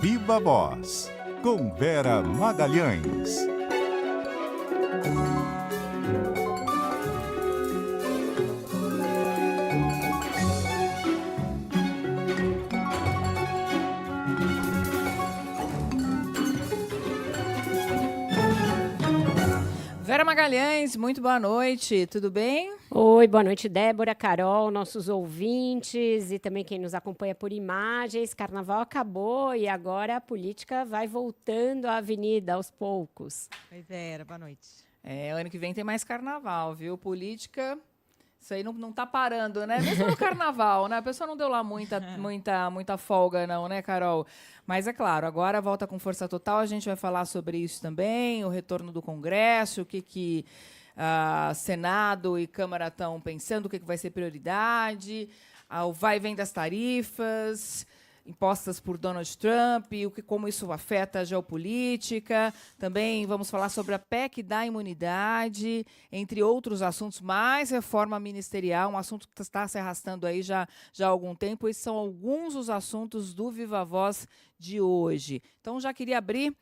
Viva Voz, com Vera Magalhães. Vera Magalhães, muito boa noite, tudo bem? Oi, boa noite, Débora, Carol, nossos ouvintes e também quem nos acompanha por imagens. Carnaval acabou e agora a política vai voltando à avenida aos poucos. Oi, Vera, boa noite. Ano que vem tem mais carnaval, viu? Política, isso aí não tá parando, né? Mesmo no carnaval, né? A pessoa não deu lá muita folga, não, né, Carol? Mas é claro, agora volta com força total, a gente vai falar sobre isso também, o retorno do Congresso, o que Senado e Câmara estão pensando, o que vai ser prioridade, o vai e vem das tarifas impostas por Donald Trump, como isso afeta a geopolítica. Também vamos falar sobre a PEC da imunidade, entre outros assuntos, mais reforma ministerial, um assunto que está se arrastando aí já há algum tempo. Esses são alguns dos assuntos do Viva Voz de hoje. Então, já queria abrir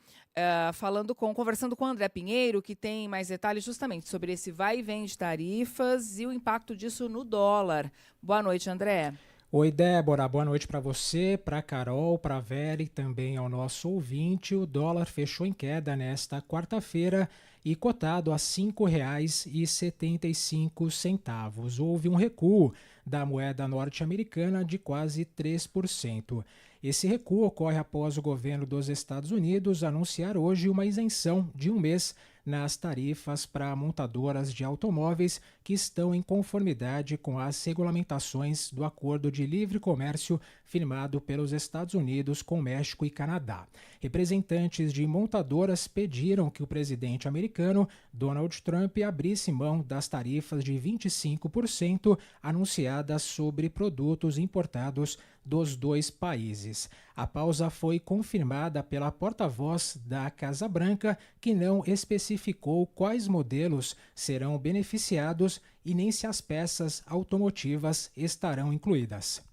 conversando com o André Pinheiro, que tem mais detalhes justamente sobre esse vai e vem de tarifas e o impacto disso no dólar. Boa noite, André. Oi, Débora, boa noite para você, para Carol, para Vera e também ao nosso ouvinte. O dólar fechou em queda nesta quarta-feira e cotado a R$ 5,75. Houve um recuo da moeda norte-americana de quase 3%. Esse recuo ocorre após o governo dos Estados Unidos anunciar hoje uma isenção de um mês nas tarifas para montadoras de automóveis que estão em conformidade com as regulamentações do Acordo de Livre Comércio firmado pelos Estados Unidos com México e Canadá. Representantes de montadoras pediram que o presidente americano Donald Trump abrisse mão das tarifas de 25% anunciadas sobre produtos importados dos dois países. A pausa foi confirmada pela porta-voz da Casa Branca, que não especificou quais modelos serão beneficiados e nem se as peças automotivas estarão incluídas.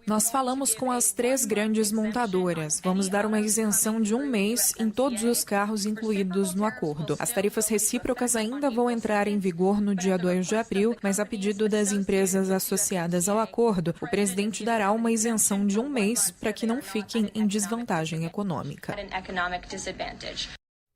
Nós falamos com as 3 grandes montadoras. Vamos dar uma isenção de um mês em todos os carros incluídos no acordo. As tarifas recíprocas ainda vão entrar em vigor no dia 2 de abril, mas a pedido das empresas associadas ao acordo, o presidente dará uma isenção de um mês para que não fiquem em desvantagem econômica.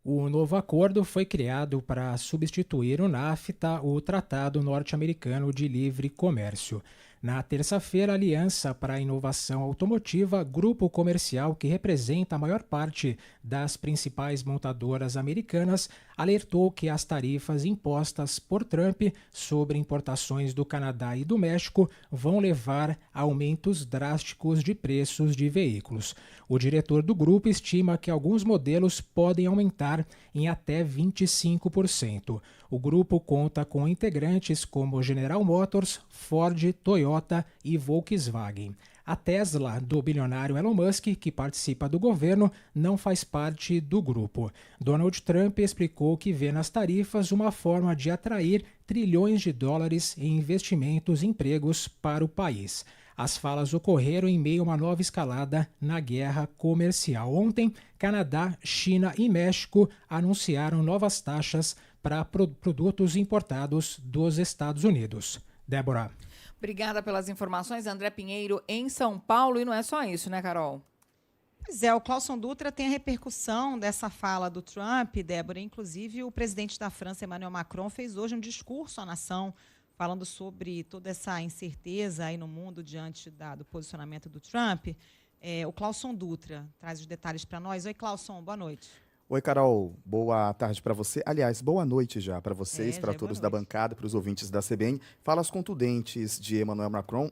O novo acordo foi criado para substituir o NAFTA, o Tratado Norte-Americano de Livre Comércio. Na terça-feira, a Aliança para a Inovação Automotiva, grupo comercial que representa a maior parte das principais montadoras americanas, alertou que as tarifas impostas por Trump sobre importações do Canadá e do México vão levar a aumentos drásticos de preços de veículos. O diretor do grupo estima que alguns modelos podem aumentar em até 25%. O grupo conta com integrantes como General Motors, Ford, Toyota e Volkswagen. A Tesla, do bilionário Elon Musk, que participa do governo, não faz parte do grupo. Donald Trump explicou que vê nas tarifas uma forma de atrair trilhões de dólares em investimentos e empregos para o país. As falas ocorreram em meio a uma nova escalada na guerra comercial. Ontem, Canadá, China e México anunciaram novas taxas para produtos importados dos Estados Unidos. Débora. Obrigada pelas informações, André Pinheiro, em São Paulo. E não é só isso, né, Carol? Pois é, o Clauson Dutra tem a repercussão dessa fala do Trump, Débora. Inclusive, o presidente da França, Emmanuel Macron, fez hoje um discurso à nação falando sobre toda essa incerteza aí no mundo diante do posicionamento do Trump. O Clauson Dutra traz os detalhes para nós. Oi, Clauson, boa noite. Oi, Carol. Boa tarde para você. Aliás, boa noite já para vocês, para todos da bancada, para os ouvintes da CBN. Falas contundentes de Emmanuel Macron,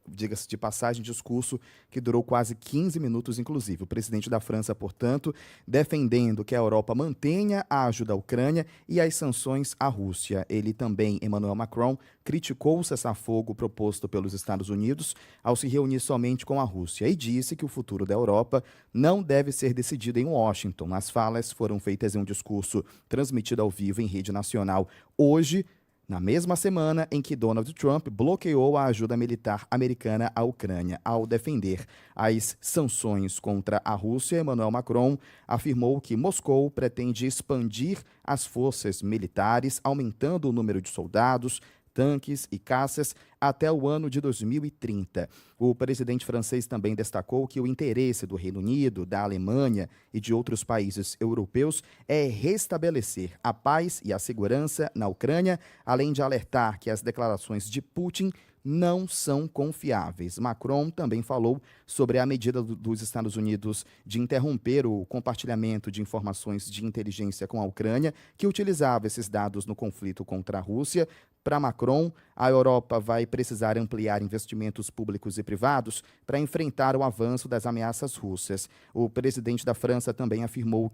diga-se de passagem, discurso que durou quase 15 minutos, inclusive. O presidente da França, portanto, defendendo que a Europa mantenha a ajuda à Ucrânia e as sanções à Rússia. Ele também, Emmanuel Macron, criticou o cessar-fogo proposto pelos Estados Unidos ao se reunir somente com a Rússia e disse que o futuro da Europa não deve ser decidido em Washington. As falas foram feitas em um discurso transmitido ao vivo em rede nacional hoje, na mesma semana em que Donald Trump bloqueou a ajuda militar americana à Ucrânia. Ao defender as sanções contra a Rússia, Emmanuel Macron afirmou que Moscou pretende expandir as forças militares, aumentando o número de soldados, tanques e caças até o ano de 2030. O presidente francês também destacou que o interesse do Reino Unido, da Alemanha e de outros países europeus é restabelecer a paz e a segurança na Ucrânia, além de alertar que as declarações de Putin não são confiáveis. Macron também falou sobre a medida dos Estados Unidos de interromper o compartilhamento de informações de inteligência com a Ucrânia, que utilizava esses dados no conflito contra a Rússia. Para Macron, a Europa vai precisar ampliar investimentos públicos e privados para enfrentar o avanço das ameaças russas. O presidente da França também afirmou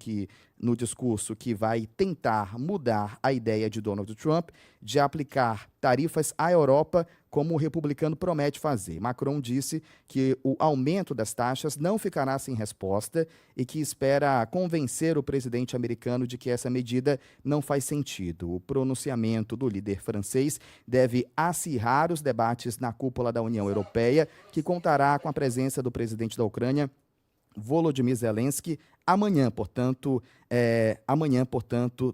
no discurso que vai tentar mudar a ideia de Donald Trump de aplicar tarifas à Europa, como o republicano promete fazer. Macron disse que o aumento das taxas não ficará sem resposta e que espera convencer o presidente americano de que essa medida não faz sentido. O pronunciamento do líder francês deve acirrar os debates na cúpula da União Europeia, que contará com a presença do presidente da Ucrânia, Volodymyr Zelensky. Amanhã, portanto,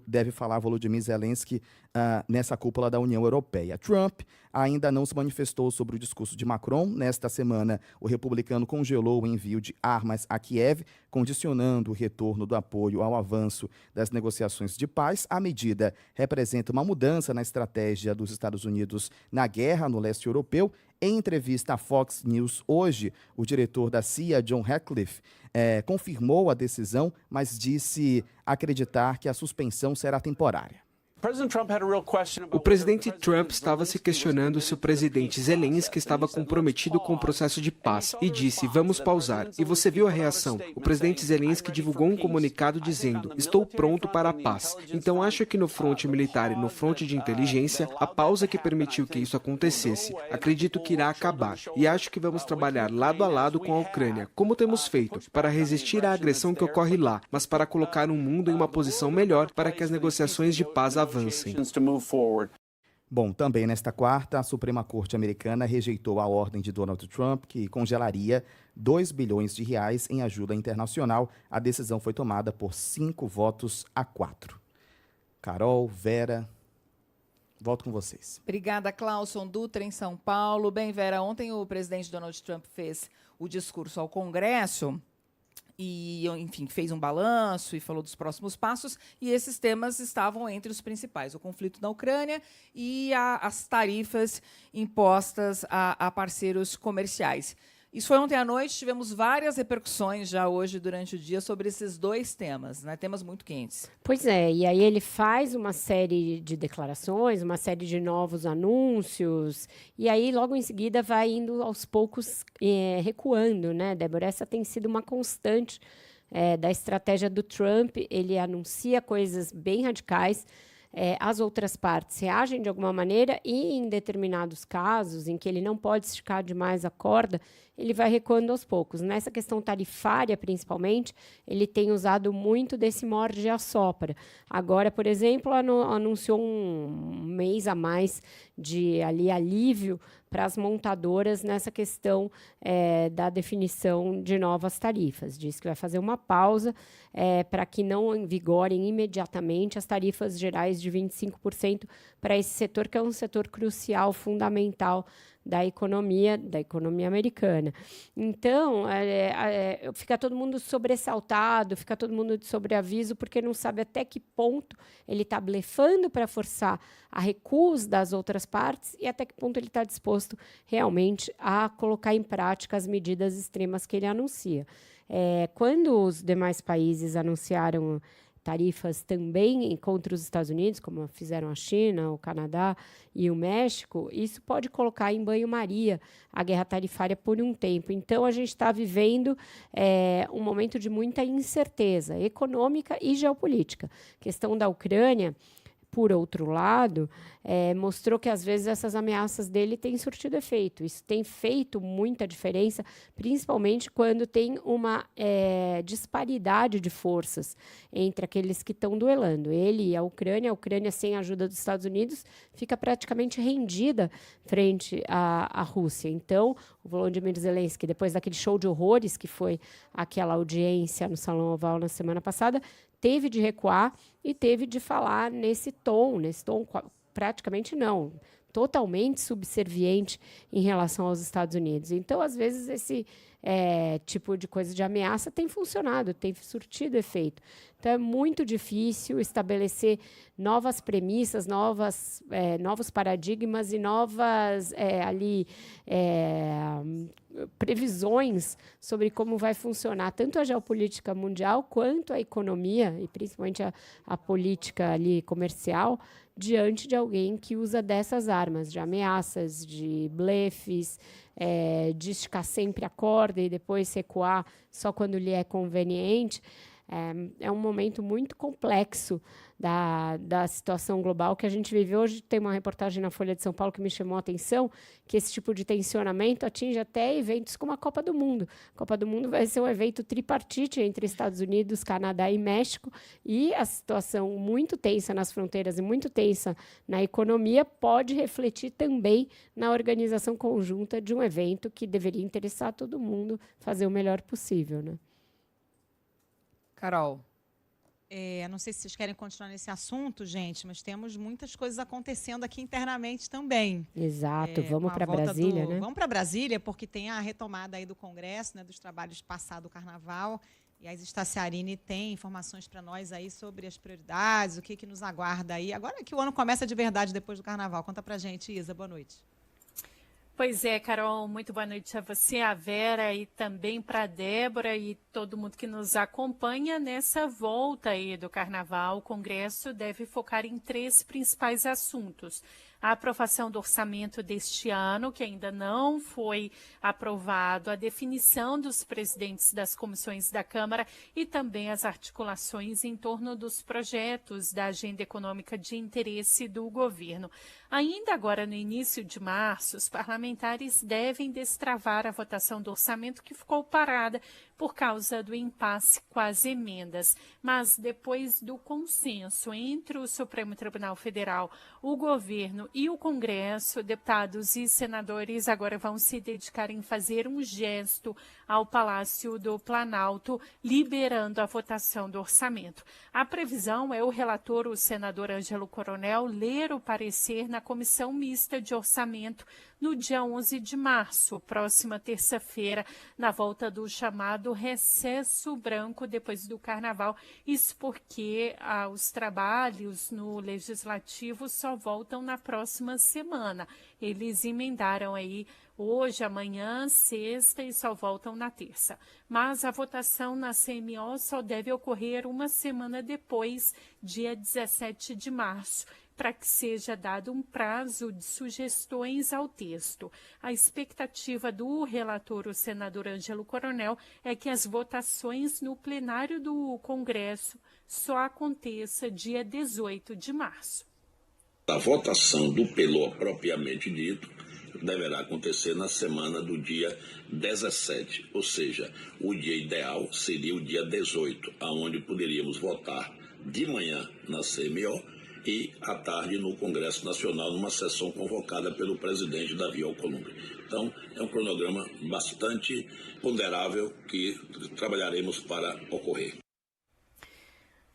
deve falar Volodymyr Zelensky nessa cúpula da União Europeia. Trump ainda não se manifestou sobre o discurso de Macron. Nesta semana, o republicano congelou o envio de armas a Kiev, condicionando o retorno do apoio ao avanço das negociações de paz. A medida representa uma mudança na estratégia dos Estados Unidos na guerra no leste europeu. Em entrevista à Fox News hoje, o diretor da CIA, John Ratcliffe, confirmou a decisão, mas disse acreditar que a suspensão será temporária. O presidente Trump estava se questionando se o presidente Zelensky estava comprometido com o processo de paz e disse, vamos pausar. E você viu a reação. O presidente Zelensky divulgou um comunicado dizendo, estou pronto para a paz. Então acho que no fronte militar e no fronte de inteligência, a pausa que permitiu que isso acontecesse, acredito que irá acabar. E acho que vamos trabalhar lado a lado com a Ucrânia, como temos feito, para resistir à agressão que ocorre lá, mas para colocar o mundo em uma posição melhor para que as negociações de paz avancem. Bom, também nesta quarta, a Suprema Corte americana rejeitou a ordem de Donald Trump, que congelaria 2 bilhões de reais em ajuda internacional. A decisão foi tomada por 5-4. Carol, Vera, volto com vocês. Obrigada, Clauson Dutra, em São Paulo. Bem, Vera, ontem o presidente Donald Trump fez o discurso ao Congresso e, enfim, fez um balanço e falou dos próximos passos, e esses temas estavam entre os principais: o conflito na Ucrânia e as tarifas impostas a parceiros comerciais. Isso foi ontem à noite, tivemos várias repercussões já hoje durante o dia sobre esses dois temas, né? Temas muito quentes. Pois é, e aí ele faz uma série de declarações, uma série de novos anúncios, e aí logo em seguida vai indo aos poucos recuando, né, Débora? Essa tem sido uma constante da estratégia do Trump. Ele anuncia coisas bem radicais, as outras partes reagem de alguma maneira e, em determinados casos em que ele não pode esticar demais a corda, ele vai recuando aos poucos. Nessa questão tarifária, principalmente, ele tem usado muito desse morde e assopra. Agora, por exemplo, anunciou um mês a mais de alívio para as montadoras nessa questão da definição de novas tarifas. Diz que vai fazer uma pausa para que não vigorem imediatamente as tarifas gerais de 25% para esse setor, que é um setor crucial, fundamental da economia americana. Então, fica todo mundo sobressaltado, fica todo mundo de sobreaviso, porque não sabe até que ponto ele está blefando para forçar a recusa das outras partes e até que ponto ele está disposto realmente a colocar em prática as medidas extremas que ele anuncia. Quando os demais países anunciaram tarifas também contra os Estados Unidos, como fizeram a China, o Canadá e o México, isso pode colocar em banho-maria a guerra tarifária por um tempo. Então, a gente está vivendo um momento de muita incerteza econômica e geopolítica. A questão da Ucrânia por outro lado, mostrou que, às vezes, essas ameaças dele têm surtido efeito. Isso tem feito muita diferença, principalmente quando tem uma disparidade de forças entre aqueles que estão duelando. Ele e a Ucrânia, sem a ajuda dos Estados Unidos, fica praticamente rendida frente à Rússia. Então, o Volodymyr Zelensky, depois daquele show de horrores, que foi aquela audiência no Salão Oval na semana passada, teve de recuar e teve de falar nesse tom praticamente não, totalmente subserviente em relação aos Estados Unidos. Então, às vezes, esse tipo de coisa de ameaça tem funcionado, tem surtido efeito. Então, é muito difícil estabelecer novas premissas, novos paradigmas e novas previsões sobre como vai funcionar tanto a geopolítica mundial quanto a economia, e principalmente a política ali comercial, diante de alguém que usa dessas armas, de ameaças, de blefes, de esticar sempre a corda e depois recuar só quando lhe é conveniente. É um momento muito complexo da situação global que a gente vive hoje. Tem uma reportagem na Folha de São Paulo que me chamou a atenção, que esse tipo de tensionamento atinge até eventos como a Copa do Mundo. A Copa do Mundo vai ser um evento tripartite entre Estados Unidos, Canadá e México, e a situação muito tensa nas fronteiras e muito tensa na economia pode refletir também na organização conjunta de um evento que deveria interessar todo mundo fazer o melhor possível, né? Carol. Não sei se vocês querem continuar nesse assunto, gente, mas temos muitas coisas acontecendo aqui internamente também. Exato, vamos para Brasília, né? Vamos para Brasília, porque tem a retomada aí do Congresso, né, dos trabalhos passado do Carnaval, e a Isa Staciarini tem informações para nós aí sobre as prioridades, o que nos aguarda aí. Agora que o ano começa de verdade depois do Carnaval. Conta pra gente, Isa, boa noite. Pois é, Carol, muito boa noite a você, a Vera, e também para a Débora e todo mundo que nos acompanha nessa volta aí do Carnaval. O Congresso deve focar em 3 principais assuntos: a aprovação do orçamento deste ano, que ainda não foi aprovado, a definição dos presidentes das comissões da Câmara e também as articulações em torno dos projetos da agenda econômica de interesse do governo. Ainda agora, no início de março, os parlamentares devem destravar a votação do orçamento, que ficou parada por causa do impasse com as emendas. Mas depois do consenso entre o Supremo Tribunal Federal, o governo e o Congresso, deputados e senadores agora vão se dedicar em fazer um gesto ao Palácio do Planalto, liberando a votação do orçamento. A previsão é o relator, o senador Ângelo Coronel, ler o parecer na Comissão Mista de Orçamento no dia 11 de março, próxima terça-feira, na volta do chamado recesso branco depois do Carnaval. Isso porque os trabalhos no Legislativo só voltam na próxima semana. Eles emendaram aí hoje, amanhã, sexta e só voltam na terça. Mas a votação na CMO só deve ocorrer uma semana depois, dia 17 de março, para que seja dado um prazo de sugestões ao texto. A expectativa do relator, o senador Ângelo Coronel, é que as votações no plenário do Congresso só aconteça dia 18 de março. A votação do PLO propriamente dito deverá acontecer na semana do dia 17, ou seja, o dia ideal seria o dia 18, onde poderíamos votar de manhã na CMO e à tarde no Congresso Nacional, numa sessão convocada pelo presidente Davi Alcolumbre. Então, é um cronograma bastante ponderável que trabalharemos para ocorrer.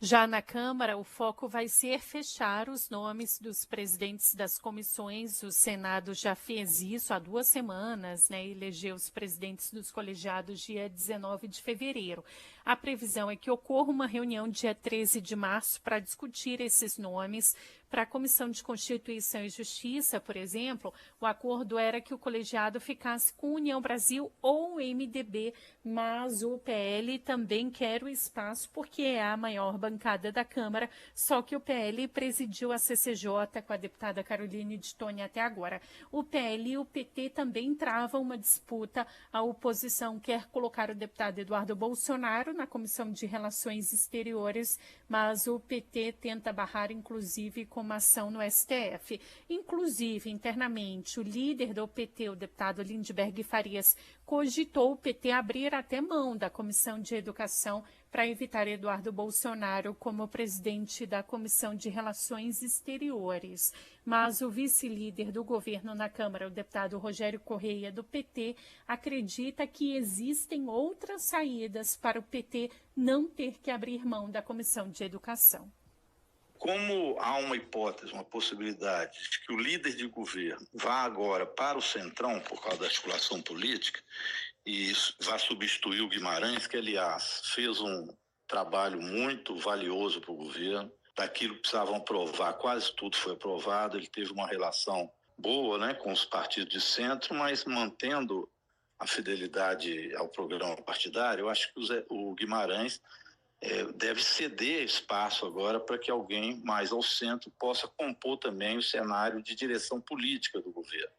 Já na Câmara, o foco vai ser fechar os nomes dos presidentes das comissões. O Senado já fez isso há 2 semanas, né? Elegeu os presidentes dos colegiados dia 19 de fevereiro. A previsão é que ocorra uma reunião dia 13 de março para discutir esses nomes. Para a Comissão de Constituição e Justiça, por exemplo, o acordo era que o colegiado ficasse com União Brasil ou MDB, mas o PL também quer o espaço porque é a maior bancada da Câmara, só que o PL presidiu a CCJ com a deputada Caroline de Toni até agora. O PL e o PT também travam uma disputa. A oposição quer colocar o deputado Eduardo Bolsonaro na Comissão de Relações Exteriores, mas o PT tenta barrar, inclusive, com com uma ação no STF. Inclusive, internamente, o líder do PT, o deputado Lindbergh Farias, cogitou o PT abrir até mão da Comissão de Educação para evitar Eduardo Bolsonaro como presidente da Comissão de Relações Exteriores. Mas o vice-líder do governo na Câmara, o deputado Rogério Correia, do PT, acredita que existem outras saídas para o PT não ter que abrir mão da Comissão de Educação. Como há uma hipótese, uma possibilidade de que o líder de governo vá agora para o Centrão, por causa da articulação política, e vá substituir o Guimarães, que, aliás, fez um trabalho muito valioso para o governo, daquilo que precisavam aprovar, quase tudo foi aprovado, ele teve uma relação boa, né, com os partidos de centro, mas mantendo a fidelidade ao programa partidário. Eu acho que o Guimarães deve ceder espaço agora para que alguém mais ao centro possa compor também o cenário de direção política do governo.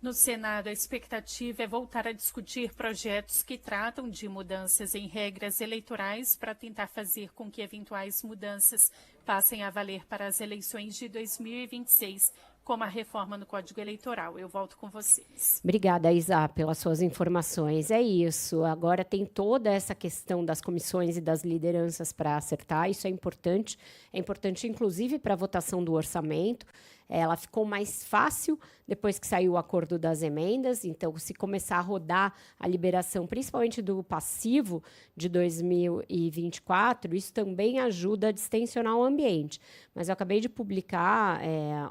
No Senado, a expectativa é voltar a discutir projetos que tratam de mudanças em regras eleitorais para tentar fazer com que eventuais mudanças passem a valer para as eleições de 2026, como a reforma no Código Eleitoral. Eu volto com vocês. Obrigada, Isa, pelas suas informações. É isso. Agora tem toda essa questão das comissões e das lideranças para acertar. Isso é importante. É importante, inclusive, para a votação do orçamento. Ela ficou mais fácil depois que saiu o acordo das emendas. Então, se começar a rodar a liberação, principalmente do passivo de 2024, isso também ajuda a distensionar o ambiente. Mas eu acabei de publicar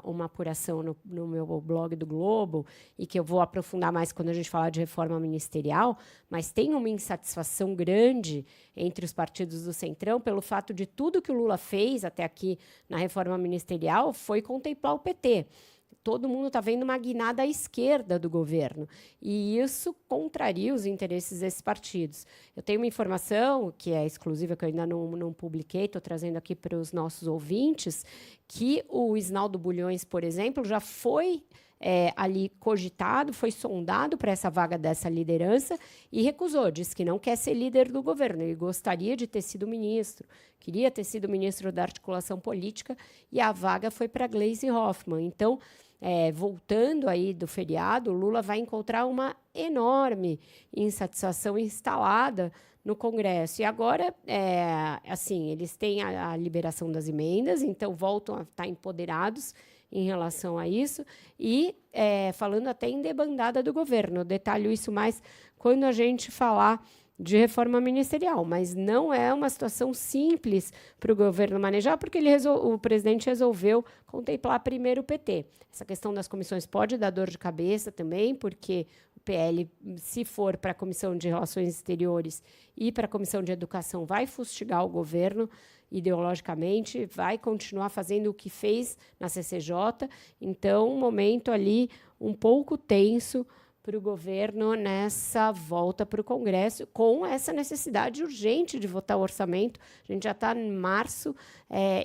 uma apuração no meu blog do Globo, e que eu vou aprofundar mais quando a gente falar de reforma ministerial, mas tem uma insatisfação grande entre os partidos do Centrão pelo fato de tudo que o Lula fez até aqui na reforma ministerial foi contemplar o PT. Todo mundo está vendo uma guinada à esquerda do governo, e isso contraria os interesses desses partidos. Eu tenho uma informação que é exclusiva, que eu ainda não publiquei, estou trazendo aqui para os nossos ouvintes, que o Isnaldo Bulhões, por exemplo, já foi ali cogitado, foi sondado para essa vaga dessa liderança e recusou, disse que não quer ser líder do governo, ele gostaria de ter sido ministro, queria ter sido ministro da articulação política, e a vaga foi para Gleisi Hoffmann. Então, voltando aí do feriado, o Lula vai encontrar uma enorme insatisfação instalada no Congresso. E agora, assim, eles têm a liberação das emendas, então voltam a estar empoderados em relação a isso, e falando até em debandada do governo. Eu detalho isso mais quando a gente falar de reforma ministerial, mas não é uma situação simples para o governo manejar, porque o presidente resolveu contemplar primeiro o PT. Essa questão das comissões pode dar dor de cabeça também, porque o PL, se for para a Comissão de Relações Exteriores e para a Comissão de Educação, vai fustigar o governo ideologicamente, vai continuar fazendo o que fez na CCJ. Então, um momento ali um pouco tenso para o governo nessa volta para o Congresso, com essa necessidade urgente de votar o orçamento. A gente já está em março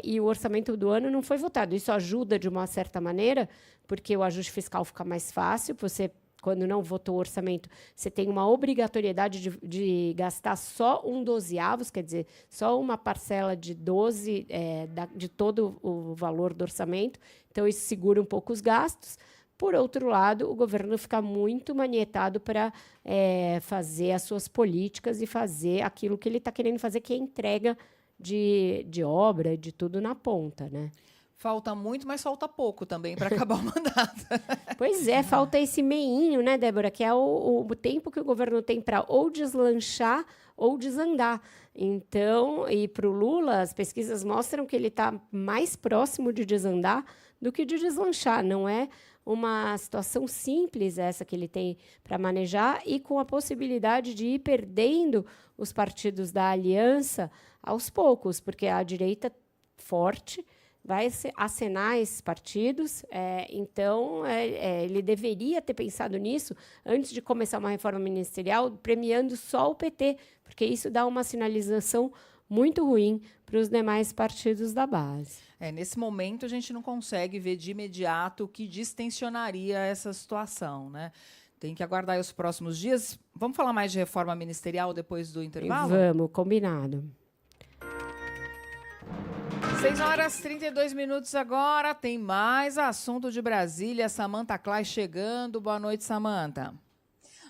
e o orçamento do ano não foi votado. Isso ajuda de uma certa maneira, porque o ajuste fiscal fica mais fácil. Você, quando não votou o orçamento, você tem uma obrigatoriedade de gastar só 1/12, quer dizer, só uma parcela de 12 de todo o valor do orçamento. Então, isso segura um pouco os gastos. Por outro lado, o governo fica muito manietado para fazer as suas políticas e fazer aquilo que ele está querendo fazer, que é entrega de obra, de tudo na ponta, né? Falta muito, mas falta pouco também para acabar o mandato. Pois é, falta esse meinho, né, Débora, que é o tempo que o governo tem para ou deslanchar ou desandar. Então, e para o Lula, as pesquisas mostram que ele está mais próximo de desandar do que de deslanchar. Não é uma situação simples essa que ele tem para manejar, e com a possibilidade de ir perdendo os partidos da aliança aos poucos, porque a direita forte vai acenar esses partidos. Então, ele deveria ter pensado nisso antes de começar uma reforma ministerial, premiando só o PT, porque isso dá uma sinalização muito ruim para os demais partidos da base. Nesse momento, a gente não consegue ver de imediato o que distensionaria essa situação, né? Tem que aguardar aí os próximos dias. Vamos falar mais de reforma ministerial depois do intervalo? Vamos, combinado. 6h32 agora, tem mais assunto de Brasília. Samantha Clay chegando. Boa noite, Samantha.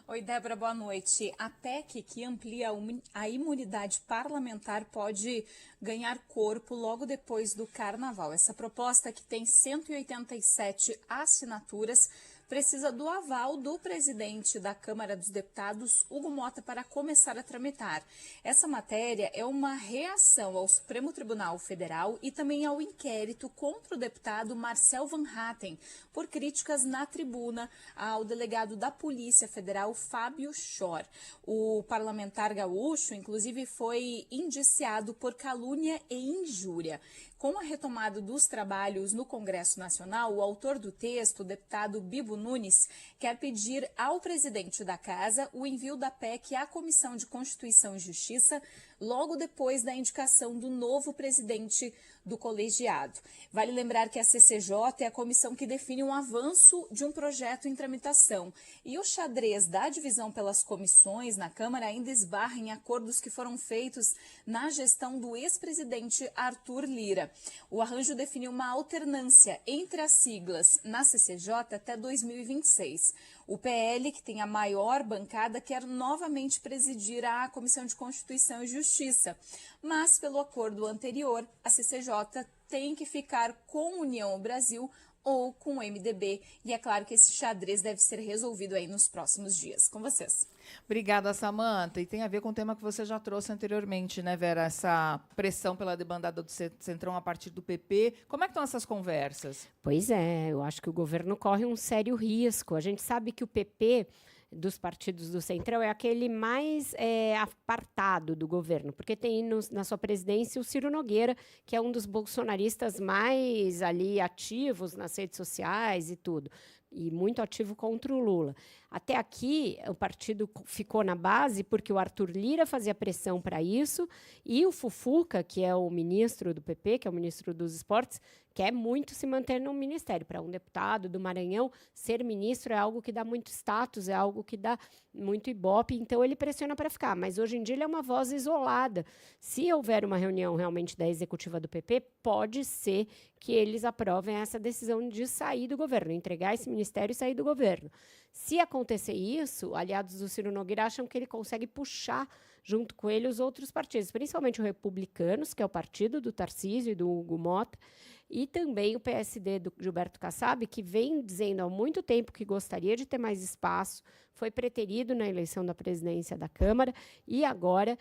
Oi, Débora, boa noite. A PEC que amplia a imunidade parlamentar pode ganhar corpo logo depois do Carnaval. Essa proposta, que tem 187 assinaturas, precisa do aval do presidente da Câmara dos Deputados, Hugo Mota, para começar a tramitar. Essa matéria é uma reação ao Supremo Tribunal Federal e também ao inquérito contra o deputado Marcel Van Hatten por críticas na tribuna ao delegado da Polícia Federal, Fábio Schor. O parlamentar gaúcho, inclusive, foi indiciado por calúnia e injúria. Com a retomada dos trabalhos no Congresso Nacional, o autor do texto, o deputado Bibo Nunes, quer pedir ao presidente da Casa o envio da PEC à Comissão de Constituição e Justiça logo depois da indicação do novo presidente do colegiado. Vale lembrar que a CCJ é a comissão que define um avanço de um projeto em tramitação. E o xadrez da divisão pelas comissões na Câmara ainda esbarra em acordos que foram feitos na gestão do ex-presidente Arthur Lira. O arranjo define uma alternância entre as siglas na CCJ até 2026. O PL, que tem a maior bancada, quer novamente presidir a Comissão de Constituição e Justiça. Mas, pelo acordo anterior, a CCJ tem que ficar com União Brasil ou com o MDB. E é claro que esse xadrez deve ser resolvido aí nos próximos dias. Com vocês. Obrigada, Samantha. E tem a ver com o tema que você já trouxe anteriormente, né, Vera? Essa pressão pela debandada do Centrão a partir do PP. Como é que estão essas conversas? Pois é, eu acho que o governo corre um sério risco. A gente sabe que o PP dos partidos do Centrão é aquele mais apartado do governo, porque tem na sua presidência o Ciro Nogueira, que é um dos bolsonaristas mais ali ativos nas redes sociais e tudo, e muito ativo contra o Lula. Até aqui, o partido ficou na base porque o Arthur Lira fazia pressão para isso e o Fufuca, que é o ministro do PP, que é o ministro dos esportes, quer muito se manter no ministério. Para um deputado do Maranhão, ser ministro é algo que dá muito status, é algo que dá muito ibope, então ele pressiona para ficar. Mas hoje em dia ele é uma voz isolada. Se houver uma reunião realmente da executiva do PP, pode ser que eles aprovem essa decisão de sair do governo, entregar esse ministério e sair do governo. Se acontecer isso, aliados do Ciro Nogueira acham que ele consegue puxar junto com ele os outros partidos, principalmente o Republicanos, que é o partido do Tarcísio e do Hugo Mota, e também o PSD do Gilberto Kassab, que vem dizendo há muito tempo que gostaria de ter mais espaço, foi preterido na eleição da presidência da Câmara e agora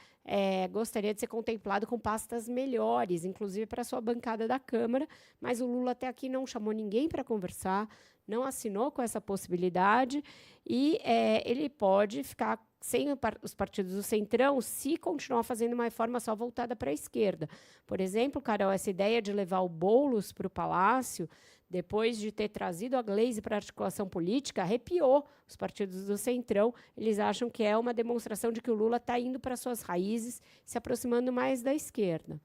gostaria de ser contemplado com pastas melhores, inclusive para a sua bancada da Câmara, mas o Lula até aqui não chamou ninguém para conversar, não assinou com essa possibilidade e ele pode ficar sem os partidos do Centrão se continuar fazendo uma reforma só voltada para a esquerda. Por exemplo, Carol, essa ideia de levar o Boulos para o Palácio, depois de ter trazido a Gleisi para a articulação política, arrepiou os partidos do Centrão. Eles acham que é uma demonstração de que o Lula está indo para suas raízes, se aproximando mais da esquerda.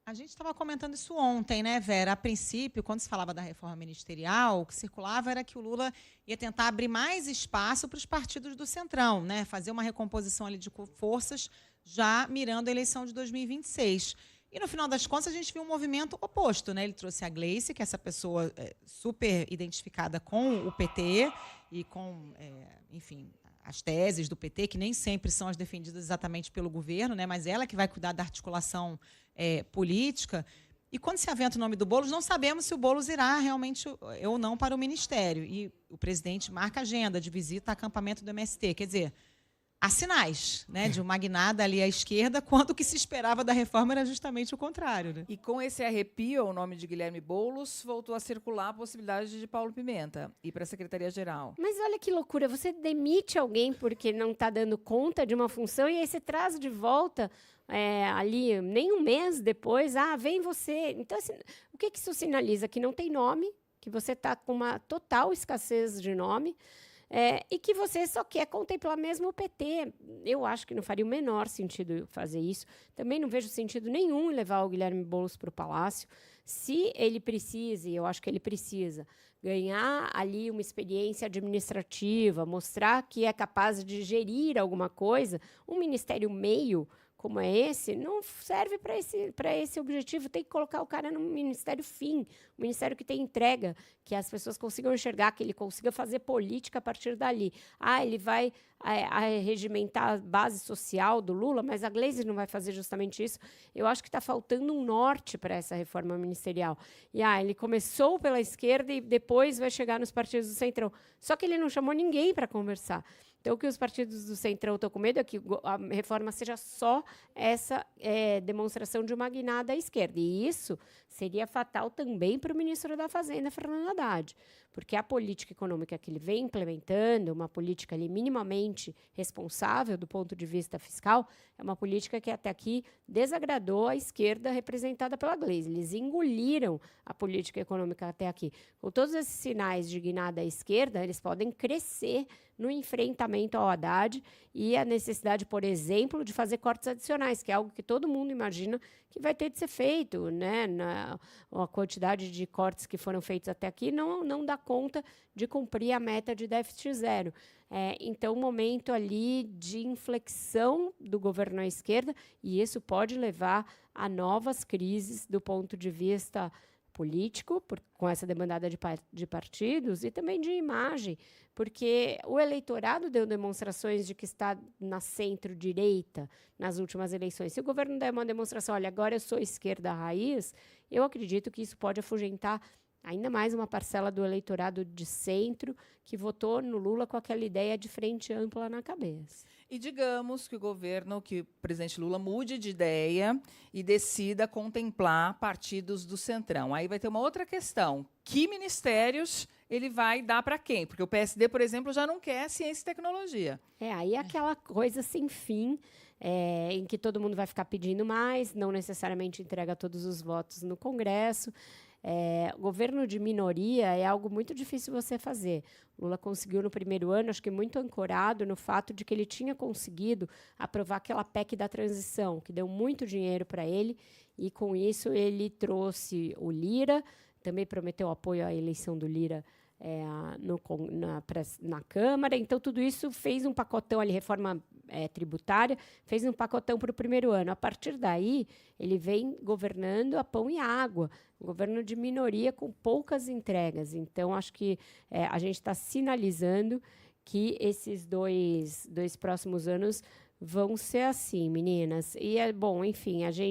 A gente estava comentando isso ontem, né, Vera? A princípio, quando se falava da reforma ministerial, o que circulava era que o Lula ia tentar abrir mais espaço para os partidos do Centrão, né? Fazer uma recomposição ali de forças, já mirando a eleição de 2026. E, no final das contas, a gente viu um movimento oposto, né? Ele trouxe a Gleisi, que é essa pessoa super identificada com o PT e com, enfim, as teses do PT, que nem sempre são as defendidas exatamente pelo governo, né? Mas ela que vai cuidar da articulação política. E quando se aventa o nome do Boulos, não sabemos se o Boulos irá realmente ou não para o Ministério. E o presidente marca agenda de visita a acampamento do MST. Quer dizer, há sinais, né, de uma guinada ali à esquerda, quando o que se esperava da reforma era justamente o contrário. Né? E com esse arrepio, o nome de Guilherme Boulos voltou a circular a possibilidade de Paulo Pimenta ir para a Secretaria-Geral. Mas olha que loucura, você demite alguém porque não está dando conta de uma função e aí você traz de volta ali, nem um mês depois, vem você. Então, assim, o que isso sinaliza? Que não tem nome, que você está com uma total escassez de nome, e que você só quer contemplar mesmo o PT. Eu acho que não faria o menor sentido fazer isso. Também não vejo sentido nenhum em levar o Guilherme Boulos para o Palácio. Se ele precisa, e eu acho que ele precisa, ganhar ali uma experiência administrativa, mostrar que é capaz de gerir alguma coisa, um ministério meio, como é esse, não serve para esse objetivo. Tem que colocar o cara no ministério fim, um ministério que tem entrega, que as pessoas consigam enxergar, que ele consiga fazer política a partir dali. Ele vai regimentar a base social do Lula, mas a Gleisi não vai fazer justamente isso. Eu acho que está faltando um norte para essa reforma ministerial. E ele começou pela esquerda e depois vai chegar nos partidos do Centrão. Só que ele não chamou ninguém para conversar. Então, o que os partidos do Centrão estão com medo é que a reforma seja só essa demonstração de uma guinada à esquerda. E isso seria fatal também para o ministro da Fazenda, Fernando Haddad, porque a política econômica que ele vem implementando, uma política ali minimamente responsável do ponto de vista fiscal, é uma política que até aqui desagradou a esquerda representada pela Gleisi. Eles engoliram a política econômica até aqui. Com todos esses sinais de guinada à esquerda, eles podem crescer no enfrentamento ao Haddad e a necessidade, por exemplo, de fazer cortes adicionais, que é algo que todo mundo imagina que vai ter de ser feito, né? A quantidade de cortes que foram feitos até aqui não dá conta de cumprir a meta de déficit zero. Então, um momento ali de inflexão do governo à esquerda, e isso pode levar a novas crises do ponto de vista político, com essa demandada de partidos, e também de imagem, porque o eleitorado deu demonstrações de que está na centro-direita nas últimas eleições. Se o governo der uma demonstração, olha, agora eu sou esquerda raiz, eu acredito que isso pode afugentar ainda mais uma parcela do eleitorado de centro que votou no Lula com aquela ideia de frente ampla na cabeça. E digamos que o presidente Lula mude de ideia e decida contemplar partidos do Centrão. Aí vai ter uma outra questão. Que ministérios ele vai dar para quem? Porque o PSD, por exemplo, já não quer ciência e tecnologia. Aí é aquela coisa sem fim, em que todo mundo vai ficar pedindo mais, não necessariamente entrega todos os votos no Congresso. Governo de minoria é algo muito difícil você fazer. Lula conseguiu no primeiro ano, acho que muito ancorado no fato de que ele tinha conseguido aprovar aquela PEC da transição, que deu muito dinheiro para ele, e com isso ele trouxe o Lira, também prometeu apoio à eleição do Lira na Câmara. Então, tudo isso fez um pacotão ali, reforma tributária, fez um pacotão para o primeiro ano. A partir daí, ele vem governando a pão e água, governo de minoria com poucas entregas. Então, acho que a gente está sinalizando que esses dois próximos anos vão ser assim, meninas. E bom, enfim, acho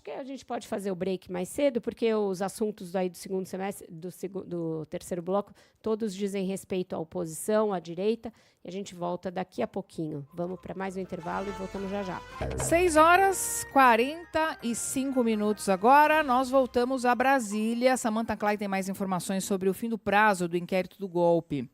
que a gente pode fazer o break mais cedo, porque os assuntos aí do segundo semestre, do terceiro bloco, todos dizem respeito à oposição, à direita, e a gente volta daqui a pouquinho. Vamos para mais um intervalo e voltamos já já. 6h45 agora, nós voltamos a Brasília. Samantha Clay tem mais informações sobre o fim do prazo do inquérito do golpe.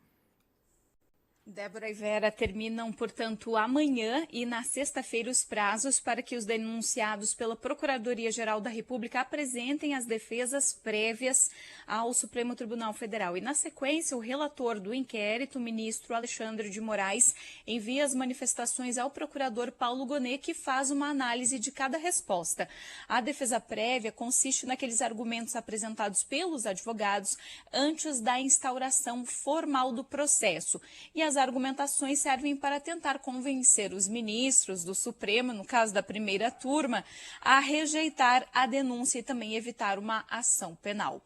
Débora e Vera terminam, portanto, amanhã e na sexta-feira os prazos para que os denunciados pela Procuradoria-Geral da República apresentem as defesas prévias ao Supremo Tribunal Federal. E, na sequência, o relator do inquérito, o ministro Alexandre de Moraes, envia as manifestações ao procurador Paulo Gonet, que faz uma análise de cada resposta. A defesa prévia consiste naqueles argumentos apresentados pelos advogados antes da instauração formal do processo. E as argumentações servem para tentar convencer os ministros do Supremo, no caso da primeira turma, a rejeitar a denúncia e também evitar uma ação penal.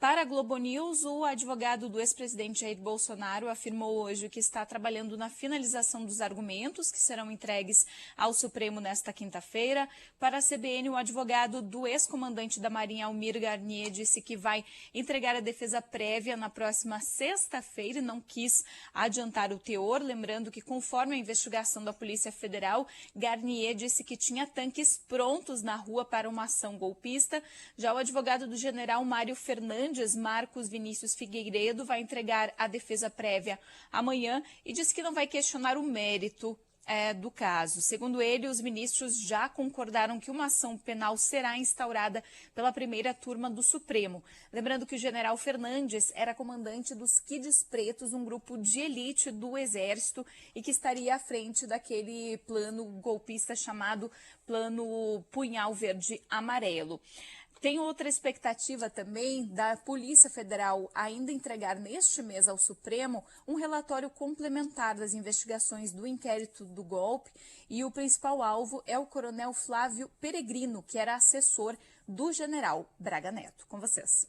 Para a Globo News, o advogado do ex-presidente Jair Bolsonaro afirmou hoje que está trabalhando na finalização dos argumentos que serão entregues ao Supremo nesta quinta-feira. Para a CBN, o advogado do ex-comandante da Marinha, Almir Garnier, disse que vai entregar a defesa prévia na próxima sexta-feira e não quis adiantar o teor. Lembrando que, conforme a investigação da Polícia Federal, Garnier disse que tinha tanques prontos na rua para uma ação golpista. Já o advogado do general Mário Fernandes, Marcos Vinícius Figueiredo, vai entregar a defesa prévia amanhã e disse que não vai questionar o mérito do caso. Segundo ele, os ministros já concordaram que uma ação penal será instaurada pela primeira turma do Supremo. Lembrando que o general Fernandes era comandante dos Kids Pretos, um grupo de elite do Exército, e que estaria à frente daquele plano golpista chamado Plano Punhal Verde Amarelo. Tem outra expectativa também da Polícia Federal ainda entregar neste mês ao Supremo um relatório complementar das investigações do inquérito do golpe, e o principal alvo é o coronel Flávio Peregrino, que era assessor do general Braga Neto. Com vocês.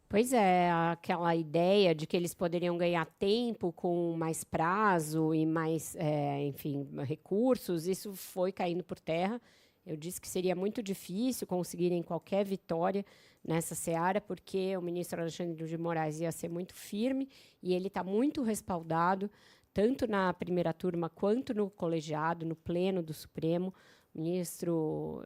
Pois é, aquela ideia de que eles poderiam ganhar tempo com mais prazo e mais, enfim, recursos, isso foi caindo por terra. Eu disse que seria muito difícil conseguirem qualquer vitória nessa seara, porque o ministro Alexandre de Moraes ia ser muito firme e ele está muito respaldado, tanto na primeira turma quanto no colegiado, no pleno do Supremo. O ministro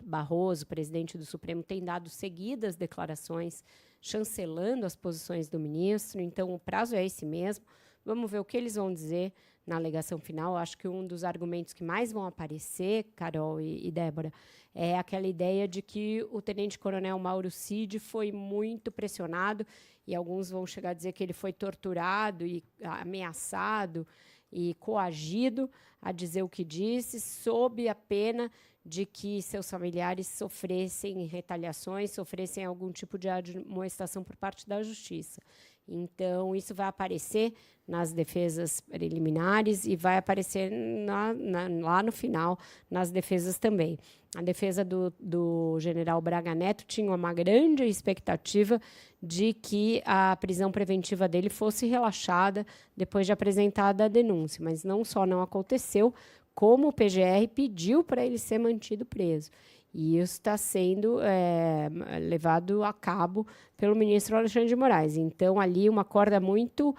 Barroso, presidente do Supremo, tem dado seguidas declarações chancelando as posições do ministro, então o prazo é esse mesmo. Vamos ver o que eles vão dizer na alegação final. Acho que um dos argumentos que mais vão aparecer, Carol e Débora, é aquela ideia de que o tenente-coronel Mauro Cid foi muito pressionado, e alguns vão chegar a dizer que ele foi torturado e ameaçado e coagido a dizer o que disse, sob a pena de que seus familiares sofressem retaliações, sofressem algum tipo de admoestação por parte da Justiça. Então, isso vai aparecer nas defesas preliminares e vai aparecer lá no final, nas defesas também. A defesa do general Braga Neto tinha uma grande expectativa de que a prisão preventiva dele fosse relaxada depois de apresentada a denúncia, mas não só não aconteceu, como o PGR pediu para ele ser mantido preso. E isso está sendo levado a cabo pelo ministro Alexandre de Moraes. Então, ali, uma corda muito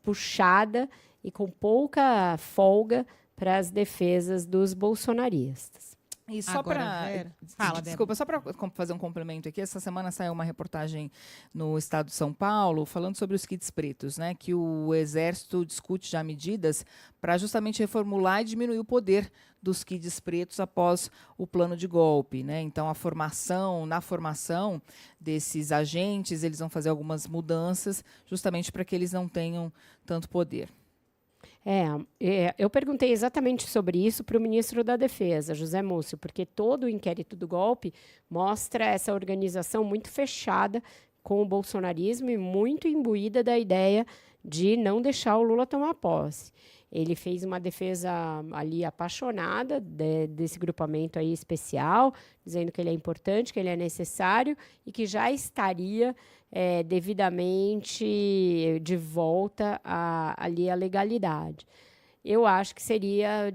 puxada e com pouca folga para as defesas dos bolsonaristas. E só para fazer um complemento aqui, essa semana saiu uma reportagem no Estado de São Paulo falando sobre os kits pretos, né, que o Exército discute já medidas para justamente reformular e diminuir o poder dos kits pretos após o plano de golpe, né? Então, na formação desses agentes, eles vão fazer algumas mudanças justamente para que eles não tenham tanto poder. Eu perguntei exatamente sobre isso para o ministro da Defesa, José Múcio, porque todo o inquérito do golpe mostra essa organização muito fechada com o bolsonarismo e muito imbuída da ideia de não deixar o Lula tomar posse. Ele fez uma defesa ali apaixonada desse grupamento aí especial, dizendo que ele é importante, que ele é necessário e que já estaria devidamente de volta ali à legalidade. Eu acho que seria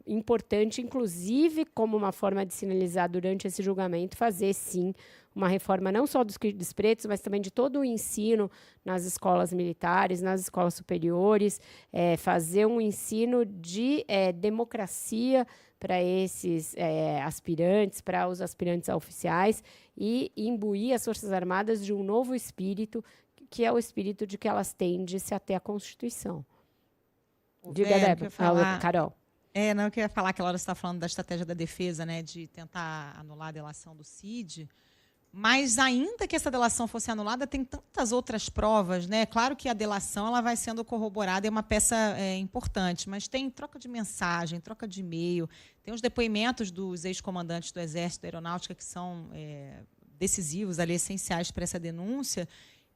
importante, inclusive, como uma forma de sinalizar durante esse julgamento, fazer, sim, uma reforma não só dos kits pretos, mas também de todo o ensino nas escolas militares, nas escolas superiores, fazer um ensino de democracia para esses aspirantes, para os aspirantes a oficiais, e imbuir as Forças Armadas de um novo espírito, que é o espírito de que elas têm de se ater à Constituição. Diga, Débora. Carol. Não, eu queria falar, aquela hora você está falando da estratégia da defesa, né, de tentar anular a delação do Cid. Mas, ainda que essa delação fosse anulada, tem tantas outras provas, né? Claro que a delação ela vai sendo corroborada, é uma peça importante, mas tem troca de mensagem, troca de e-mail, tem os depoimentos dos ex-comandantes do Exército e da Aeronáutica que são decisivos, ali, essenciais para essa denúncia.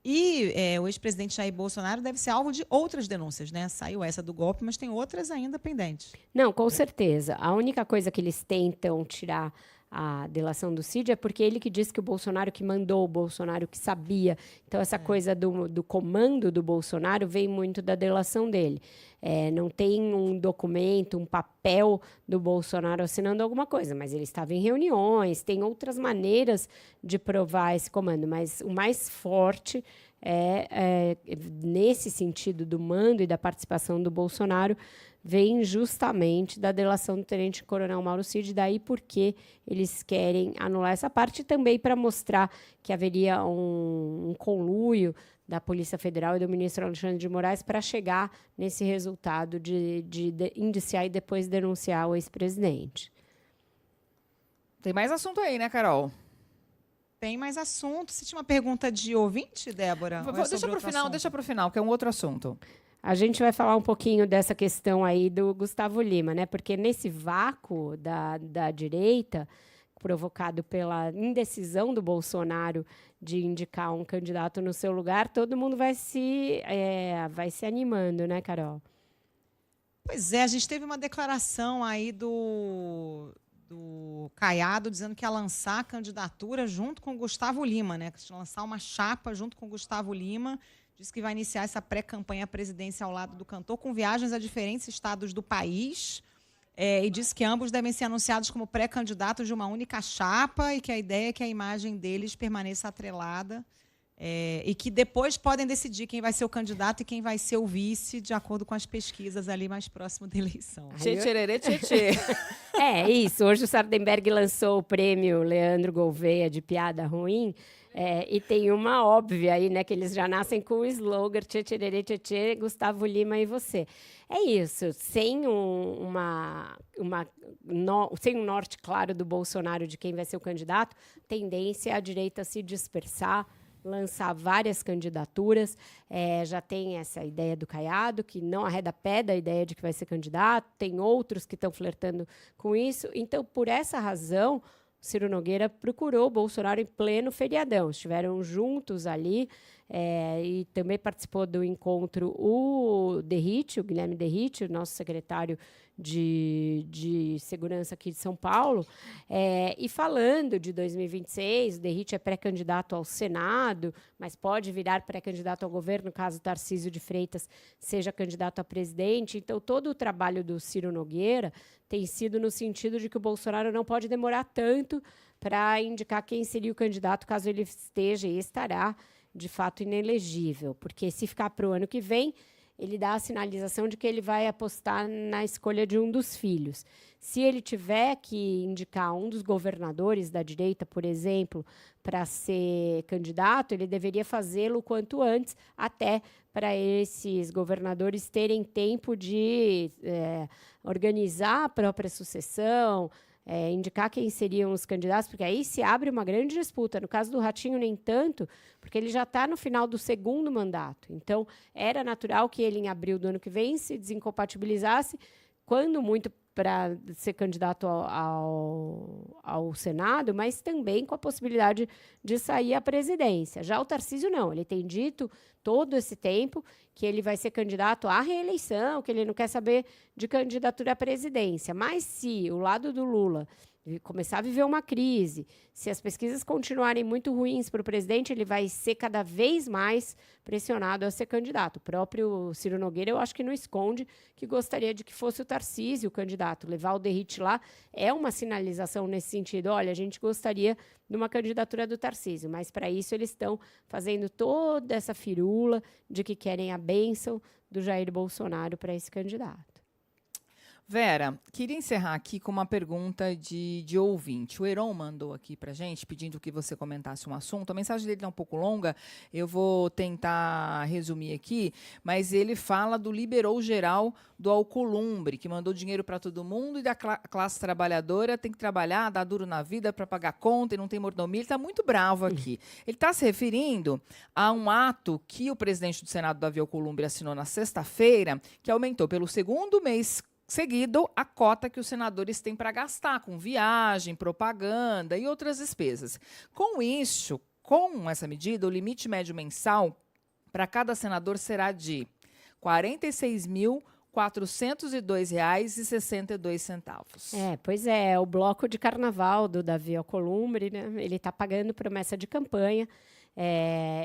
E o ex-presidente Jair Bolsonaro deve ser alvo de outras denúncias, né? Saiu essa do golpe, mas tem outras ainda pendentes. Não, com certeza. A única coisa que eles tentam tirar a delação do Cid é porque ele que disse que o Bolsonaro que mandou, o Bolsonaro que sabia. Então, essa coisa do comando do Bolsonaro vem muito da delação dele. Não tem um documento, um papel do Bolsonaro assinando alguma coisa, mas ele estava em reuniões, tem outras maneiras de provar esse comando, mas o mais forte nesse sentido do mando e da participação do Bolsonaro, vem justamente da delação do tenente-coronel Mauro Cid, daí porque eles querem anular essa parte, também para mostrar que haveria um conluio da Polícia Federal e do ministro Alexandre de Moraes para chegar nesse resultado de indiciar e depois denunciar o ex-presidente. Tem mais assunto aí, né, Carol? Tem mais assunto. Você tinha uma pergunta de ouvinte, Débora? Deixa para o final, que é um outro assunto. A gente vai falar um pouquinho dessa questão aí do Gustavo Lima, né? Porque nesse vácuo da direita, provocado pela indecisão do Bolsonaro de indicar um candidato no seu lugar, todo mundo vai se animando, né, Carol? Pois é, a gente teve uma declaração aí do Caiado dizendo que ia lançar a candidatura junto com o Gustavo Lima, né? Que ia lançar uma chapa junto com o Gustavo Lima. Diz que vai iniciar essa pré-campanha à presidência ao lado do cantor, com viagens a diferentes estados do país. E disse que ambos devem ser anunciados como pré-candidatos de uma única chapa e que a ideia é que a imagem deles permaneça atrelada e que depois podem decidir quem vai ser o candidato e quem vai ser o vice, de acordo com as pesquisas ali mais próximo da eleição. Tchê, tchê. É isso. Hoje o Sardenberg lançou o prêmio Leandro Gouveia de piada ruim. E tem uma óbvia aí, né? Que eles já nascem com o slogan tchê, tchê, tchê, tchê, Gustavo Lima e você. É isso. Sem sem um norte claro do Bolsonaro de quem vai ser o candidato, tendência é a direita se dispersar, lançar várias candidaturas. Já tem essa ideia do Caiado, que não arreda pé da ideia de que vai ser candidato. Tem outros que estão flertando com isso. Então, por essa razão, Ciro Nogueira procurou o Bolsonaro em pleno feriadão. Estiveram juntos ali e também participou do encontro o Guilherme Derrite, o nosso secretário de Segurança aqui de São Paulo, e falando de 2026, o Derrite é pré-candidato ao Senado, mas pode virar pré-candidato ao governo caso Tarcísio de Freitas seja candidato a presidente. Então, todo o trabalho do Ciro Nogueira tem sido no sentido de que o Bolsonaro não pode demorar tanto para indicar quem seria o candidato caso ele esteja e estará, de fato, inelegível. Porque se ficar para o ano que vem, ele dá a sinalização de que ele vai apostar na escolha de um dos filhos. Se ele tiver que indicar um dos governadores da direita, por exemplo, para ser candidato, ele deveria fazê-lo o quanto antes, até para esses governadores terem tempo de organizar a própria sucessão, indicar quem seriam os candidatos, porque aí se abre uma grande disputa. No caso do Ratinho, nem tanto, porque ele já está no final do segundo mandato. Então, era natural que ele, em abril do ano que vem, se desincompatibilizasse, quando muito para ser candidato ao Senado, mas também com a possibilidade de sair à presidência. Já o Tarcísio não, ele tem dito todo esse tempo que ele vai ser candidato à reeleição, que ele não quer saber de candidatura à presidência. Mas se o lado do Lula começar a viver uma crise, se as pesquisas continuarem muito ruins para o presidente, ele vai ser cada vez mais pressionado a ser candidato. O próprio Ciro Nogueira, eu acho que não esconde que gostaria de que fosse o Tarcísio o candidato. Levar o Derrite lá é uma sinalização nesse sentido. Olha, a gente gostaria de uma candidatura do Tarcísio, mas para isso eles estão fazendo toda essa firula de que querem a bênção do Jair Bolsonaro para esse candidato. Vera, queria encerrar aqui com uma pergunta de ouvinte. O Heron mandou aqui para gente, pedindo que você comentasse um assunto. A mensagem dele está um pouco longa, eu vou tentar resumir aqui, mas ele fala do liberou geral do Alcolumbre, que mandou dinheiro para todo mundo e da classe trabalhadora tem que trabalhar, dar duro na vida para pagar conta e não tem mordomia. Ele está muito bravo aqui. Ele está se referindo a um ato que o presidente do Senado, Davi Alcolumbre, assinou na sexta-feira, que aumentou pelo segundo mês seguido a cota que os senadores têm para gastar com viagem, propaganda e outras despesas. Com isso, com essa medida, o limite médio mensal para cada senador será de R$ 46.402,62. Pois é, o bloco de carnaval do Davi Alcolumbre, né? Ele está pagando promessa de campanha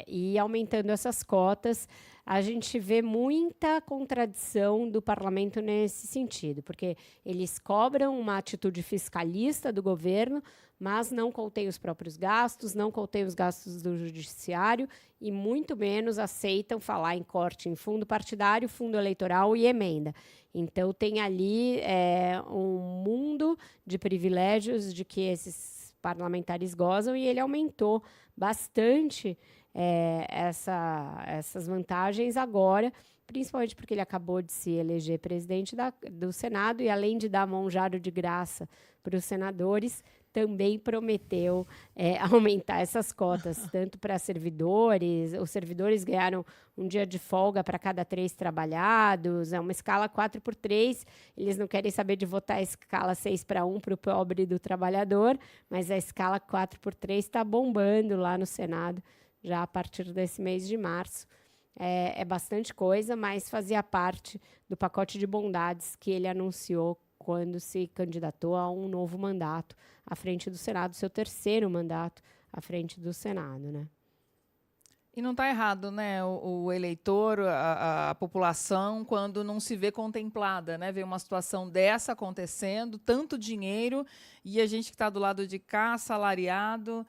e aumentando essas cotas. A gente vê muita contradição do parlamento nesse sentido, porque eles cobram uma atitude fiscalista do governo, mas não contêm os próprios gastos, não contêm os gastos do judiciário e muito menos aceitam falar em corte em fundo partidário, fundo eleitoral e emenda. Então, tem ali um mundo de privilégios de que esses parlamentares gozam e ele aumentou bastante essas vantagens agora, principalmente porque ele acabou de se eleger presidente do Senado e, além de dar monjado de graça para os senadores, também prometeu aumentar essas cotas, tanto para servidores. Os servidores ganharam um dia de folga para cada 3 trabalhados, é uma escala 4x3. Eles não querem saber de votar a escala 6-1 para o pobre do trabalhador, mas a escala 4x3 está bombando lá no Senado, já a partir desse mês de março. É bastante coisa, mas fazia parte do pacote de bondades que ele anunciou quando se candidatou a um novo mandato à frente do Senado, seu 3º mandato à frente do Senado, né? E não está errado, né, o eleitor, a população, quando não se vê contemplada, né? Vê uma situação dessa acontecendo, tanto dinheiro, e a gente que está do lado de cá, assalariado,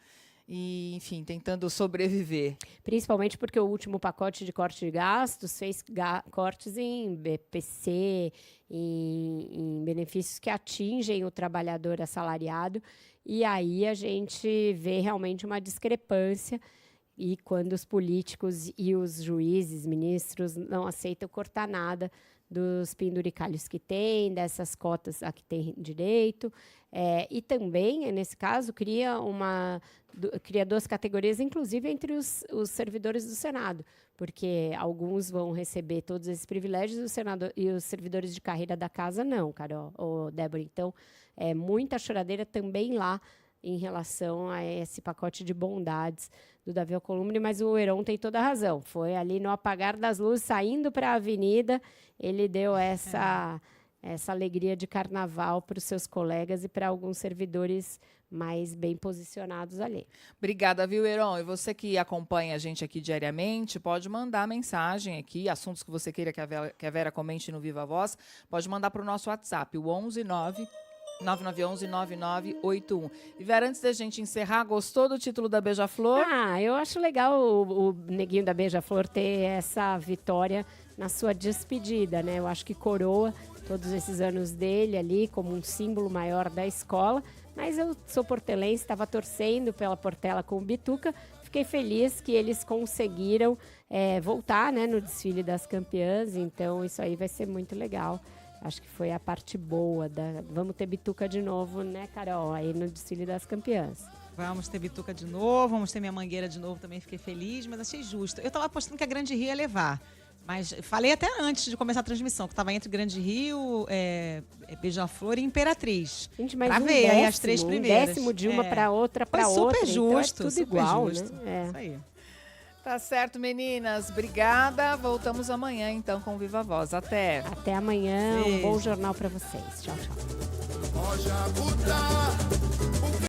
e, enfim, tentando sobreviver. Principalmente porque o último pacote de corte de gastos fez cortes em BPC, em benefícios que atingem o trabalhador assalariado, e aí a gente vê realmente uma discrepância. E quando os políticos e os juízes, ministros, não aceitam cortar nada dos penduricalhos que tem, dessas cotas a que tem direito. E também, nesse caso, cria 2 categorias, inclusive entre os servidores do Senado, porque alguns vão receber todos esses privilégios e os servidores de carreira da casa não, Carol, Débora. Então, muita choradeira também lá em relação a esse pacote de bondades do Davi Alcolumbre, mas o Heron tem toda a razão. Foi ali no apagar das luzes, saindo para a avenida, ele deu essa alegria de carnaval para os seus colegas e para alguns servidores mais bem posicionados ali. Obrigada, viu, Heron? E você que acompanha a gente aqui diariamente, pode mandar mensagem aqui, assuntos que você queira que a Vera comente no Viva Voz, pode mandar para o nosso WhatsApp, o 119-9981. E Vera, antes da gente encerrar, gostou do título da Beija-Flor? Eu acho legal o neguinho da Beija-Flor ter essa vitória na sua despedida, né? Eu acho que coroa todos esses anos dele ali como um símbolo maior da escola, mas eu sou portelense, estava torcendo pela Portela com o Bituca, fiquei feliz que eles conseguiram voltar, né, no desfile das campeãs, então isso aí vai ser muito legal. Acho que foi a parte boa. Vamos ter Bituca de novo, né, Carol? Aí no desfile das campeãs. Vamos ter Bituca de novo, vamos ter minha Mangueira de novo, também fiquei feliz, mas achei justo. Eu estava apostando que a Grande Rio ia levar, mas falei até antes de começar a transmissão, que estava entre Grande Rio, Beija-Flor e Imperatriz. Gente, mas pra ver aí as 3 primeiras. 10º de uma para outra, para outra. Super justo, então tudo super igual, justo. né? Isso aí. Tá certo, meninas. Obrigada. Voltamos amanhã, então, com Viva Voz. Até. Até amanhã. Beijo. Um bom jornal para vocês. Tchau, tchau.